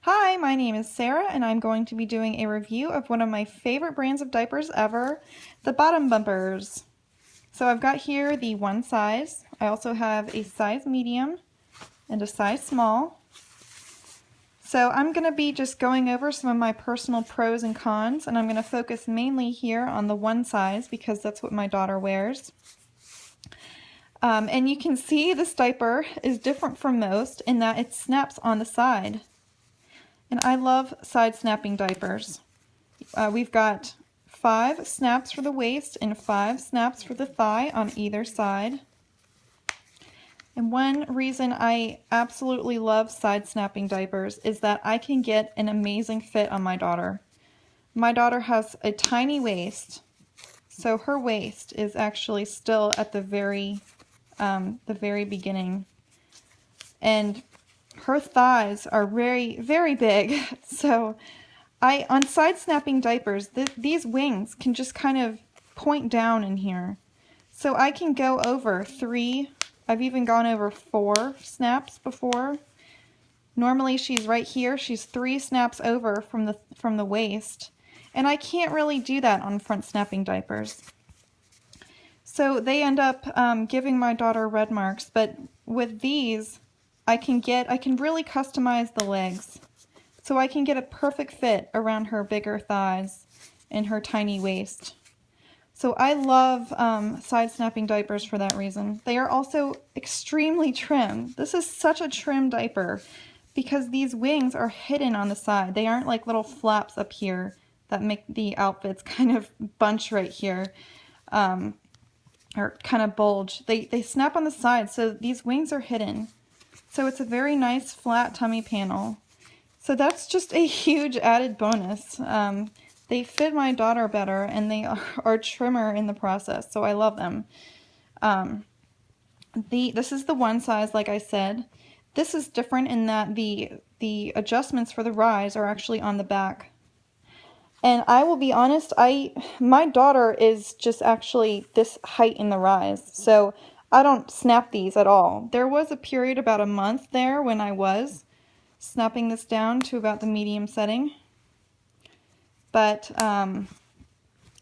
Hi, my name is Sarah and I'm going to be doing a review of one of my favorite brands of diapers ever, the Bottombumpers. So I've got here the one size. I also have a size medium and a size small. So I'm going to be just going over some of my personal pros and cons, and I'm going to focus mainly here on the one size because that's what my daughter wears. And you can see this diaper is different from most in that it snaps on the side. And I love side snapping diapers. We've got 5 snaps for the waist and 5 snaps for the thigh on either side. And one reason I absolutely love side snapping diapers is that I can get an amazing fit on my daughter. My daughter has a tiny waist, so her waist is actually still at the very beginning. And her thighs are very, very big. So on side snapping diapers, these wings can just kind of point down in here. So I can go over 3, I've even gone over 4 snaps before. Normally she's right here, she's 3 snaps over from the waist. And I can't really do that on front snapping diapers. So they end up giving my daughter red marks, but with these, I can really customize the legs. So I can get a perfect fit around her bigger thighs and her tiny waist. So I love side snapping diapers for that reason. They are also extremely trim. This is such a trim diaper because these wings are hidden on the side. They aren't like little flaps up here that make the outfits kind of bunch right here. Or kind of bulge. They snap on the side, so these wings are hidden. So it's a very nice flat tummy panel. So that's just a huge added bonus. They fit my daughter better and they are trimmer in the process, so I love them. This is the one size, like I said. This is different in that the adjustments for the rise are actually on the back. And I will be honest, my daughter is just actually this height in the rise, so I don't snap these at all. There was a period about a month there when I was snapping this down to about the medium setting. But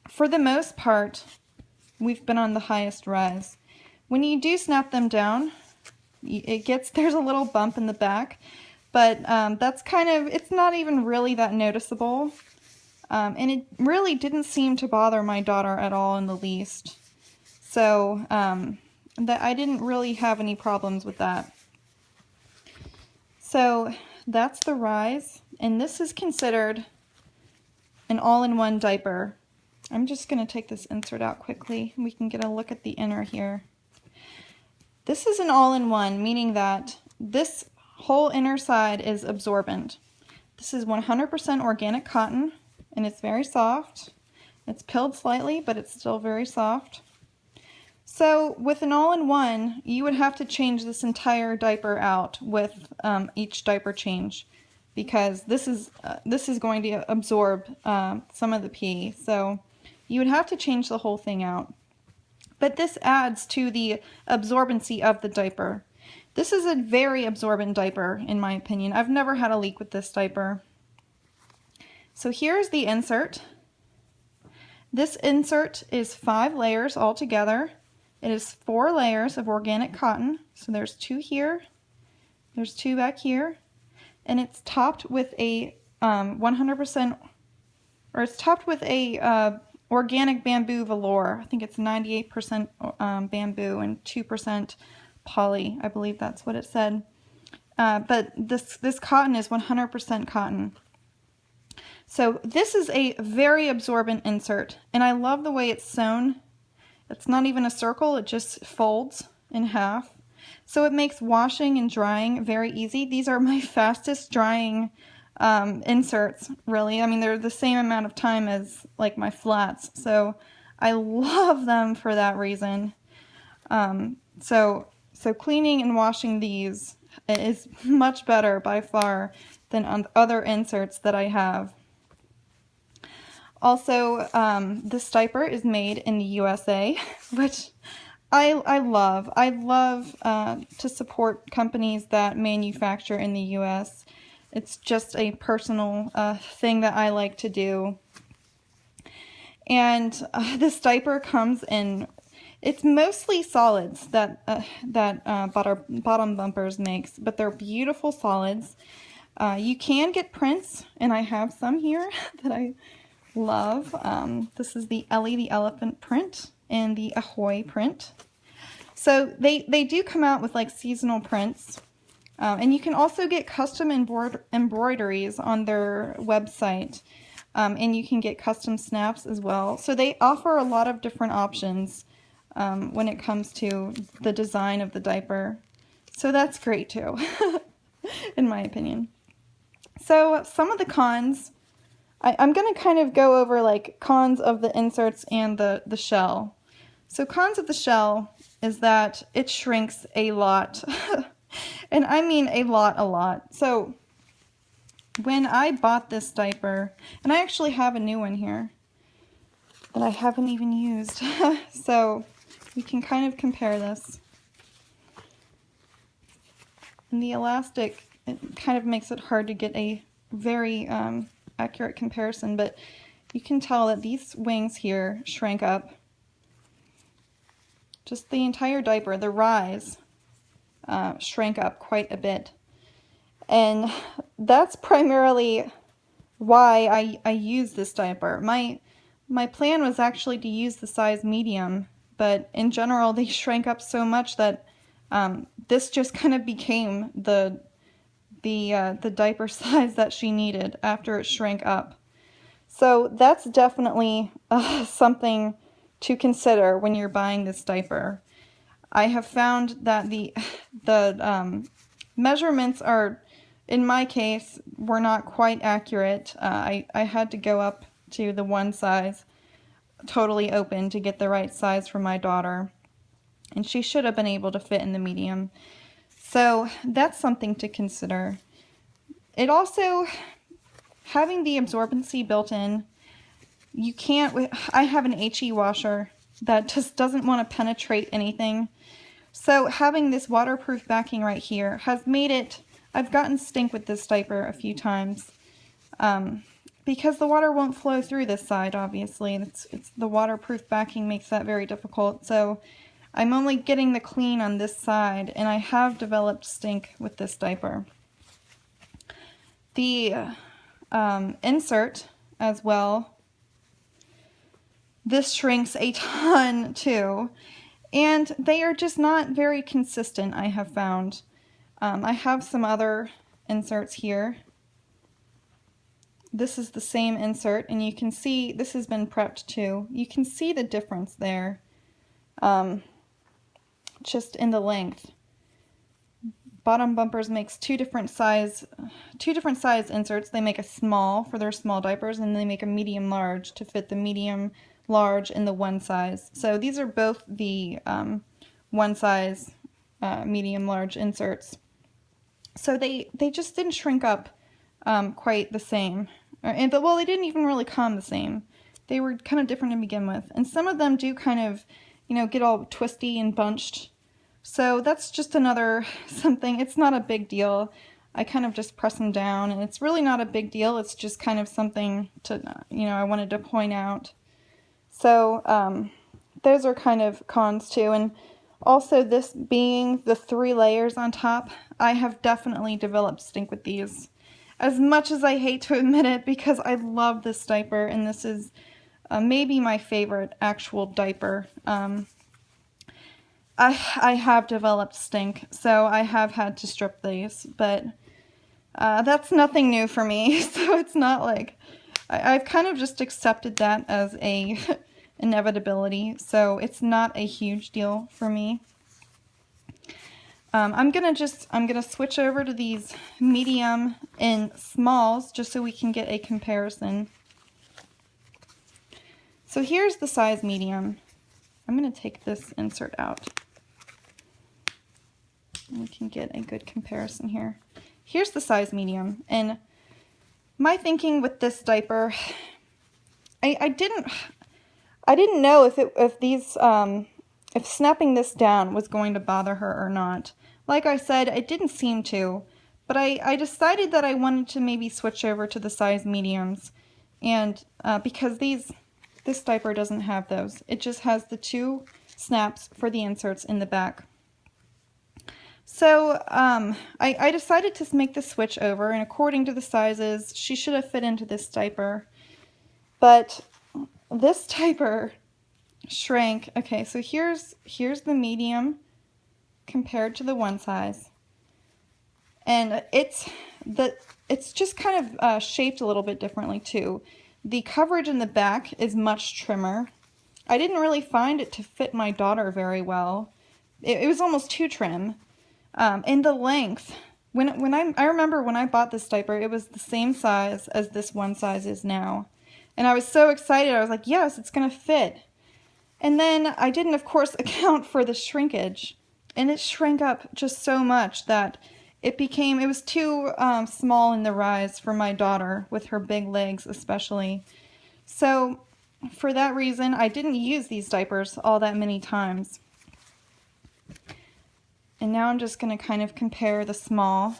for the most part, we've been on the highest rise. When you do snap them down, there's a little bump in the back, but that's it's not even really that noticeable. And it really didn't seem to bother my daughter at all in the least. So that I didn't really have any problems with that. So that's the rise, and this is considered an all-in-one diaper. I'm just going to take this insert out quickly and we can get a look at the inner here. This is an all-in-one, meaning that this whole inner side is absorbent. This is 100% organic cotton. And it's very soft. It's pilled slightly, but it's still very soft. So with an all-in-one, you would have to change this entire diaper out with each diaper change, because this is going to absorb some of the pee. So you would have to change the whole thing out. But this adds to the absorbency of the diaper. This is a very absorbent diaper, in my opinion. I've never had a leak with this diaper. So here's the insert. This insert is 5 layers altogether. It is 4 layers of organic cotton. So there's 2 here, there's 2 back here, and it's topped with a 100%, or it's topped with a organic bamboo velour. I think it's 98% bamboo and 2% poly. I believe that's what it said. But this cotton is 100% cotton. So this is a very absorbent insert, and I love the way it's sewn. It's not even a circle, it just folds in half. So it makes washing and drying very easy. These are my fastest drying inserts, really. I mean, they're the same amount of time as like my flats, so I love them for that reason. So cleaning and washing these is much better by far than on other inserts that I have. Also, this diaper is made in the USA, which I love. I love to support companies that manufacture in the US. It's just a personal thing that I like to do. And this diaper comes in, it's mostly solids that Bottombumpers makes, but they're beautiful solids. You can get prints, and I have some here that I love. This is the Ellie the Elephant print and the Ahoy print. So they do come out with like seasonal prints. And you can also get custom embroideries on their website. And you can get custom snaps as well. So they offer a lot of different options when it comes to the design of the diaper. So that's great too, in my opinion. So some of the cons, I'm going to kind of go over like cons of the inserts and the shell. So cons of the shell is that it shrinks a lot. And I mean a lot. So when I bought this diaper, and I actually have a new one here that I haven't even used, so we can kind of compare this. And the elastic, it kind of makes it hard to get a very accurate comparison, but you can tell that these wings here shrank up. Just the entire diaper, the rise, shrank up quite a bit. And that's primarily why I use this diaper. My plan was actually to use the size medium, but in general they shrank up so much that this just kind of became the diaper size that she needed after it shrank up. So that's definitely something to consider when you're buying this diaper. I have found that the measurements are, in my case, were not quite accurate. I had to go up to the one size totally open to get the right size for my daughter, and she should have been able to fit in the medium. So that's something to consider. It also, having the absorbency built in, you can't, I have an HE washer that just doesn't want to penetrate anything. So having this waterproof backing right here has made it, I've gotten stink with this diaper a few times because the water won't flow through this side, obviously. It's the waterproof backing makes that very difficult. So I'm only getting the clean on this side, and I have developed stink with this diaper. The insert as well, this shrinks a ton too, and they are just not very consistent, I have found. I have some other inserts here. This is the same insert, and you can see this has been prepped too. You can see the difference there, just in the length. Bottombumpers makes two different size inserts. They make a small for their small diapers, and they make a medium large to fit the medium large in the one size. So these are both the one size medium large inserts. So they just didn't shrink up quite the same. Well, they didn't even really come the same. They were kind of different to begin with. And some of them do kind of, get all twisty and bunched. So that's just another something. It's not a big deal. I kind of just press them down, and it's really not a big deal. It's just kind of something to, I wanted to point out. So those are kind of cons too. And also, this being the 3 layers on top, I have definitely developed stink with these. As much as I hate to admit it, because I love this diaper, and this is maybe my favorite actual diaper. I have developed stink, so I have had to strip these, but that's nothing new for me, so it's not like, I've kind of just accepted that as a inevitability, so it's not a huge deal for me. I'm gonna switch over to these medium and smalls just so we can get a comparison. So here's the size medium. I'm gonna take this insert out. We can get a good comparison here. Here's the size medium, and my thinking with this diaper, I didn't know if snapping this down was going to bother her or not. Like I said, it didn't seem to, But I decided that I wanted to maybe switch over to the size mediums, and because this diaper doesn't have those. It just has the 2 snaps for the inserts in the back. So I decided to make the switch over, and according to the sizes, she should have fit into this diaper. But this diaper shrank. Okay, so here's the medium compared to the one size. And it's just kind of shaped a little bit differently too. The coverage in the back is much trimmer. I didn't really find it to fit my daughter very well. It was almost too trim. And the length, I remember when I bought this diaper, it was the same size as this one size is now. And I was so excited. I was like, yes, it's going to fit. And then I didn't, of course, account for the shrinkage. And it shrank up just so much that it was too small in the rise for my daughter, with her big legs especially. So for that reason, I didn't use these diapers all that many times. And now I'm just going to kind of compare the small.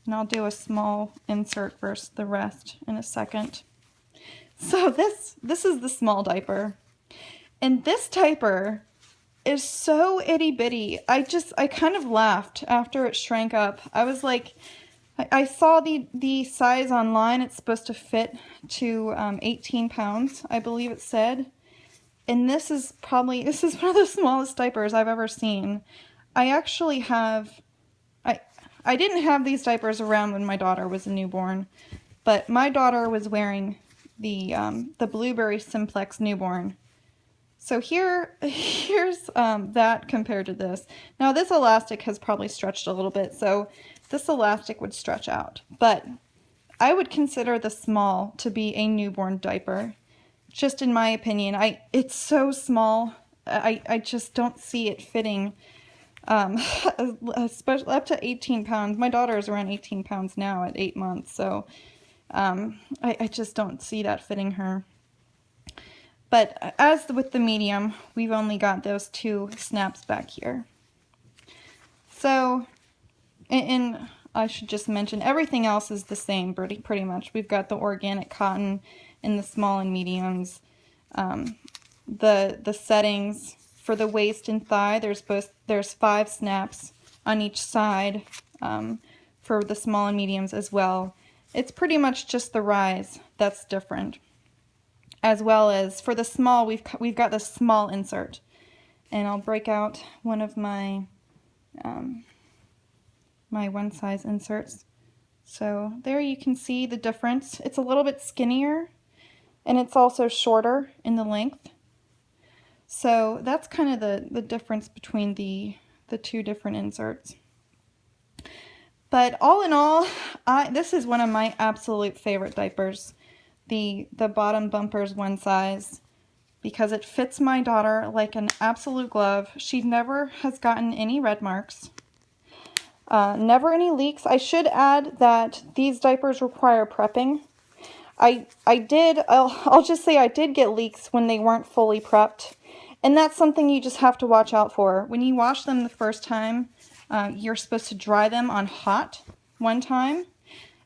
And I'll do a small insert versus the rest in a second. So this is the small diaper. And this diaper is so itty bitty. I kind of laughed after it shrank up. I was like, I saw the size online. It's supposed to fit to 18 pounds, I believe it said. And this is one of the smallest diapers I've ever seen. I actually have, I didn't have these diapers around when my daughter was a newborn, but my daughter was wearing the Blueberry Simplex newborn. So here's that compared to this. Now this elastic has probably stretched a little bit, so this elastic would stretch out. But I would consider the small to be a newborn diaper, just in my opinion. It's so small, I just don't see it fitting, especially up to 18 pounds. My daughter is around 18 pounds now at 8 months, so I just don't see that fitting her. But as with the medium, we've only got those 2 snaps back here. So, and I should just mention, everything else is the same pretty much. We've got the organic cotton in the small and mediums. The settings for the waist and thigh, there's 5 snaps on each side for the small and mediums as well. It's pretty much just the rise that's different. As well as for the small, we've got the small insert, and I'll break out one of my my one size inserts. So there you can see the difference. It's a little bit skinnier, and it's also shorter in the length. So that's kind of the difference between the 2 different inserts. But all in all, this is one of my absolute favorite diapers. The Bottombumpers one size, because it fits my daughter like an absolute glove. She never has gotten any red marks, never any leaks. I should add that these diapers require prepping. I'll just say I did get leaks when they weren't fully prepped, and that's something you just have to watch out for. When you wash them the first time, you're supposed to dry them on hot one time.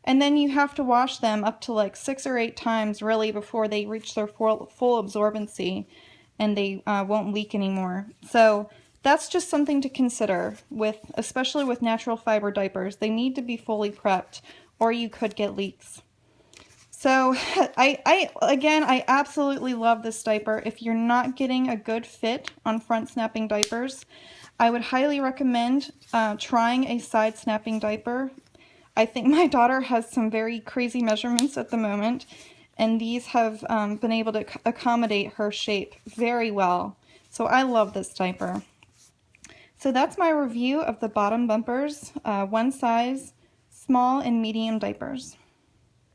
And then you have to wash them up to like 6 or 8 times really before they reach their full absorbency and they won't leak anymore. So that's just something to consider, especially with natural fiber diapers. They need to be fully prepped or you could get leaks. So again, I absolutely love this diaper. If you're not getting a good fit on front snapping diapers, I would highly recommend trying a side snapping diaper. I think my daughter has some very crazy measurements at the moment, and these have been able to accommodate her shape very well. So I love this diaper. So that's my review of the Bottombumpers one size small and medium diapers.